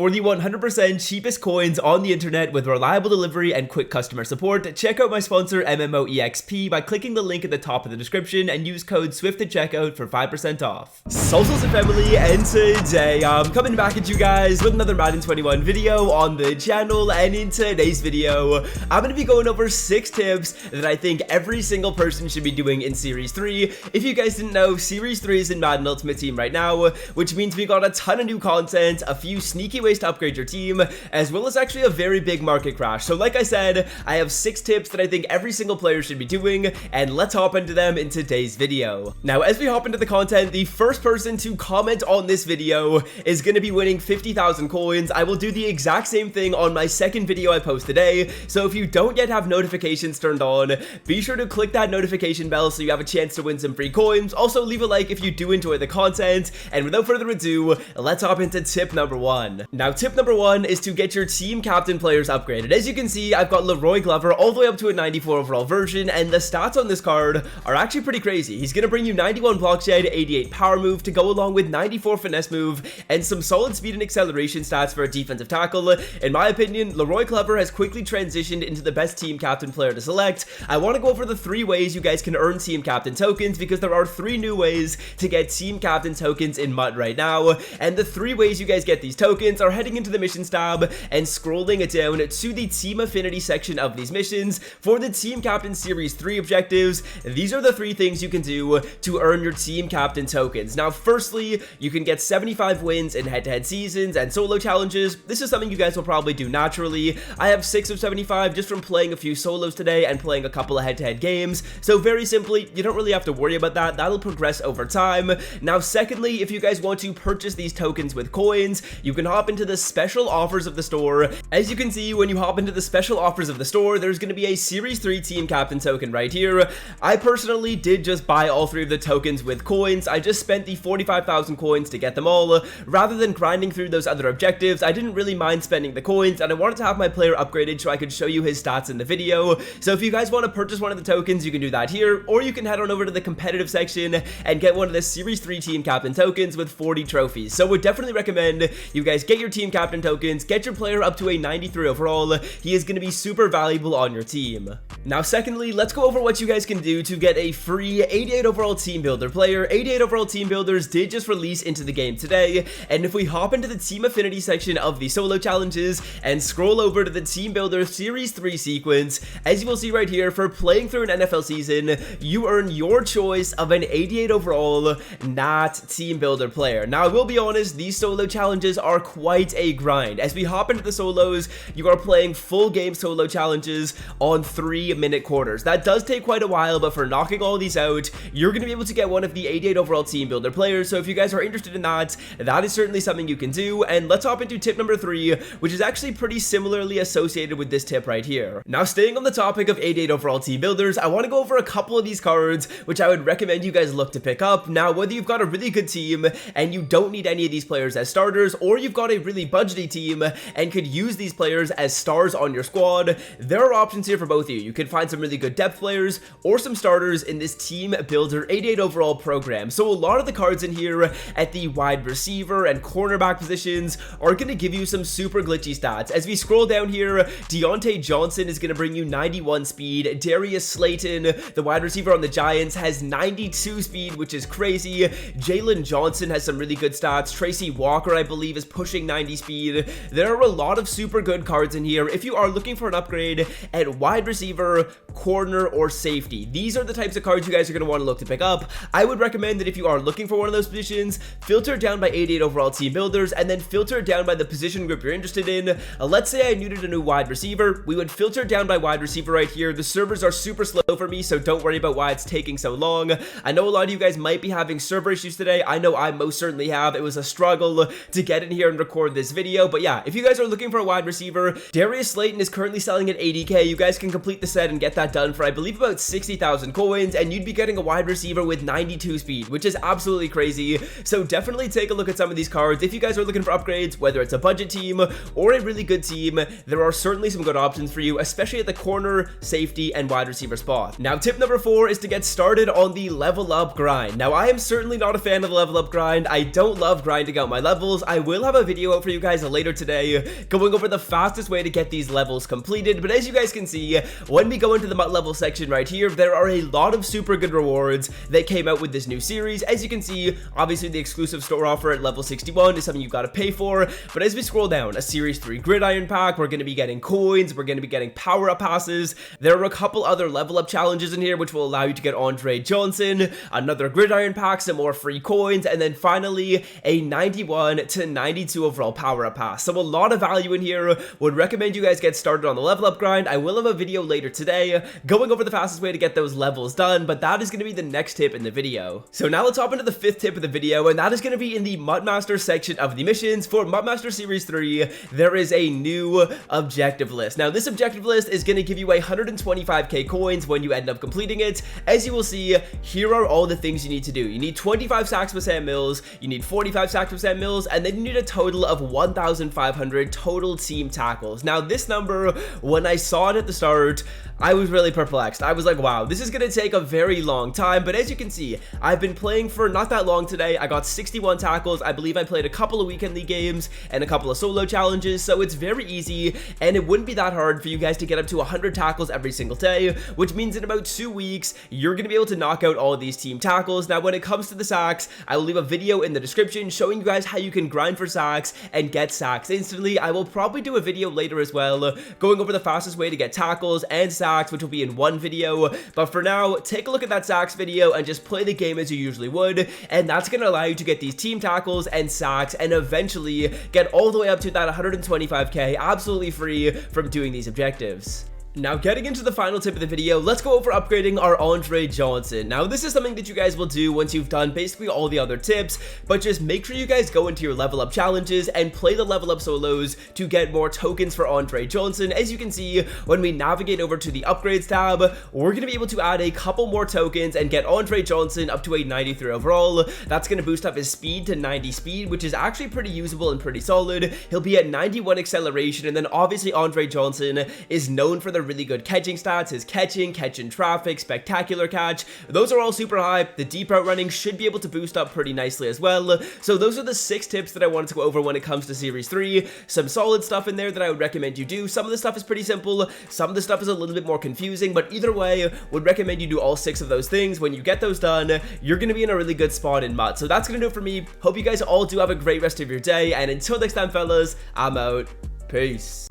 For the 100% cheapest coins on the internet with reliable delivery and quick customer support, check out my sponsor MMOEXP by clicking the link at the top of the description and use code SWIFT at checkout for 5% off. Socials and family, and today I'm coming back at you guys with another Madden 21 video on the channel, and in today's video I'm going to be going over 6 tips that I think every single person should be doing in Series 3. If you guys didn't know, Series 3 is in Madden Ultimate Team right now, which means we got a ton of new content, a few sneaky ways to upgrade your team, as well as actually a very big market crash. So like I said, I have 6 tips that I think every single player should be doing, and let's hop into them in today's video. Now, as we hop into the content, the first person to comment on this video is going to be winning 50,000 coins. I will do the exact same thing on my second video I post today, so if you don't yet have notifications turned on, be sure to click that notification bell so you have a chance to win some free coins. Also, leave a like if you do enjoy the content, and without further ado, let's hop into tip number 1. Now, tip number 1 is to get your team captain players upgraded. As you can see, I've got Leroy Glover all the way up to a 94 overall version, and the stats on this card are actually pretty crazy. He's going to bring you 91 block shed, 88 power move to go along with 94 finesse move, and some solid speed and acceleration stats for a defensive tackle. In my opinion, Leroy Glover has quickly transitioned into the best team captain player to select. I want to go over the 3 ways you guys can earn team captain tokens, because there are 3 new ways to get team captain tokens in MUT right now, and the 3 ways you guys get these tokens are heading into the missions tab and scrolling it down to the team affinity section of these missions. For the team captain series 3 objectives, these are the 3 things you can do to earn your team captain tokens. Now, firstly, you can get 75 wins in head-to-head seasons and solo challenges. This is something you guys will probably do naturally. I have 6 of 75 just from playing a few solos today and playing a couple of head-to-head games, so very simply, you don't really have to worry about that. That'll progress over time. Now, secondly, if you guys want to purchase these tokens with coins, you can hop into the special offers of the store. As you can see, when you hop into the special offers of the store, there's going to be a Series 3 team captain token right here. I personally did just buy all 3 of the tokens with coins. I just spent the 45,000 coins to get them all. Rather than grinding through those other objectives, I didn't really mind spending the coins, and I wanted to have my player upgraded so I could show you his stats in the video. So if you guys want to purchase one of the tokens, you can do that here, or you can head on over to the competitive section and get one of the Series 3 team captain tokens with 40 trophies. So would definitely recommend you guys get your team captain tokens, get your player up to a 93 overall. He is going to be super valuable on your team. Now, secondly, let's go over what you guys can do to get a free 88 overall team builder player. 88 overall team builders did just release into the game today, and if we hop into the team affinity section of the solo challenges and scroll over to the team builder series 3 sequence, as you will see right here, for playing through an NFL season, you earn your choice of an 88 overall not team builder player. Now, I will be honest, these solo challenges are quite a grind. As we hop into the solos, you are playing full game solo challenges on 3-minute quarters. That does take quite a while, but for knocking all these out, you're going to be able to get one of the 88 overall team builder players. So if you guys are interested in that, that is certainly something you can do. And let's hop into tip number 3, which is actually pretty similarly associated with this tip right here. Now, staying on the topic of 88 overall team builders, I want to go over a couple of these cards which I would recommend you guys look to pick up. Now, whether you've got a really good team and you don't need any of these players as starters, or you've got a really budgety team and could use these players as stars on your squad, there are options here for both of you. You can find some really good depth players or some starters in this team builder 88 overall program. So a lot of the cards in here at the wide receiver and cornerback positions are going to give you some super glitchy stats. As we scroll down here, Deontay Johnson is going to bring you 91 speed. Darius Slayton, the wide receiver on the Giants, has 92 speed, which is crazy. Jalen Johnson has some really good stats. Tracy Walker, I believe, is pushing 90 speed. There are a lot of super good cards in here if you are looking for an upgrade at wide receiver, corner, or safety. These are the types of cards you guys are going to want to look to pick up. I would recommend that if you are looking for one of those positions, filter it down by 88 overall team builders, and then filter it down by the position group you're interested in. Let's say I needed a new wide receiver. We would filter it down by wide receiver right here. The servers are super slow for me, so don't worry about why it's taking so long. I know a lot of you guys might be having server issues today. I know I most certainly have. It was a struggle to get in here and record this video, but yeah, if you guys are looking for a wide receiver, Darius Slayton is currently selling at 80k. You guys can complete the set and get that done for, I believe, about 60,000 coins, and you'd be getting a wide receiver with 92 speed, which is absolutely crazy. So definitely take a look at some of these cards. If you guys are looking for upgrades, whether it's a budget team or a really good team, there are certainly some good options for you, especially at the corner, safety, and wide receiver spot. Now, tip number 4 is to get started on the level up grind. Now, I am certainly not a fan of the level up grind. I don't love grinding out my levels. I will have a video video out for you guys later today, going over the fastest way to get these levels completed. But as you guys can see, when we go into the MUT level section right here, there are a lot of super good rewards that came out with this new series. As you can see, obviously the exclusive store offer at level 61 is something you've got to pay for. But as we scroll down, a Series 3 Gridiron pack, we're going to be getting coins, we're going to be getting power-up passes. There are a couple other level up challenges in here which will allow you to get Andre Johnson, another Gridiron pack, some more free coins, and then finally a 91 to 92 overall power-up pass. So a lot of value in here. Would recommend you guys get started on the level up grind. I will have a video later today going over the fastest way to get those levels done, but that is going to be the next tip in the video. So now let's hop into the 5th tip of the video, and that is going to be in the MUT Master section of the missions. For MUT Master Series 3, there is a new objective list. Now this objective list is going to give you 125k coins when you end up completing it. As you will see, here are all the things you need to do. You need 25 sacks with Sam Mills, you need 45 sacks with Sam Mills, and then you need a total of 1,500 total team tackles. Now this number, when I saw it at the start, I was really perplexed. I was like, wow, this is going to take a very long time. But as you can see, I've been playing for not that long today. I got 61 tackles. I believe I played a couple of weekend league games and a couple of solo challenges. So it's very easy, and it wouldn't be that hard for you guys to get up to 100 tackles every single day, which means in about 2 weeks, you're going to be able to knock out all of these team tackles. Now, when it comes to the sacks, I will leave a video in the description showing you guys how you can grind for sacks and get sacks instantly. I will probably do a video later as well, going over the fastest way to get tackles and sacks, which will be in one video. But for now, take a look at that sacks video and just play the game as you usually would, and that's going to allow you to get these team tackles and sacks and eventually get all the way up to that 125k absolutely free from doing these objectives. Now, getting into the final tip of the video, let's go over upgrading our Andre Johnson. Now, this is something that you guys will do once you've done basically all the other tips, but just make sure you guys go into your level up challenges and play the level up solos to get more tokens for Andre Johnson. As you can see, when we navigate over to the upgrades tab, we're going to be able to add a couple more tokens and get Andre Johnson up to a 93 overall. That's going to boost up his speed to 90 speed, which is actually pretty usable and pretty solid. He'll be at 91 acceleration, and then obviously Andre Johnson is known for the really good catching stats. His catch in traffic, spectacular catch, those are all super high. The deep route running should be able to boost up pretty nicely as well. So those are the 6 tips that I wanted to go over when it comes to Series 3. Some solid stuff in there that I would recommend you do. Some of the stuff is pretty simple, some of the stuff is a little bit more confusing, but either way, would recommend you do all 6 of those things. When you get those done, you're going to be in a really good spot in MUT. So that's going to do it for me. Hope you guys all do have a great rest of your day, and until next time, fellas, I'm out. Peace.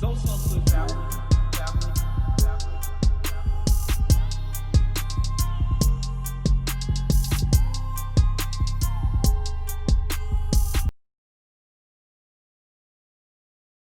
So out.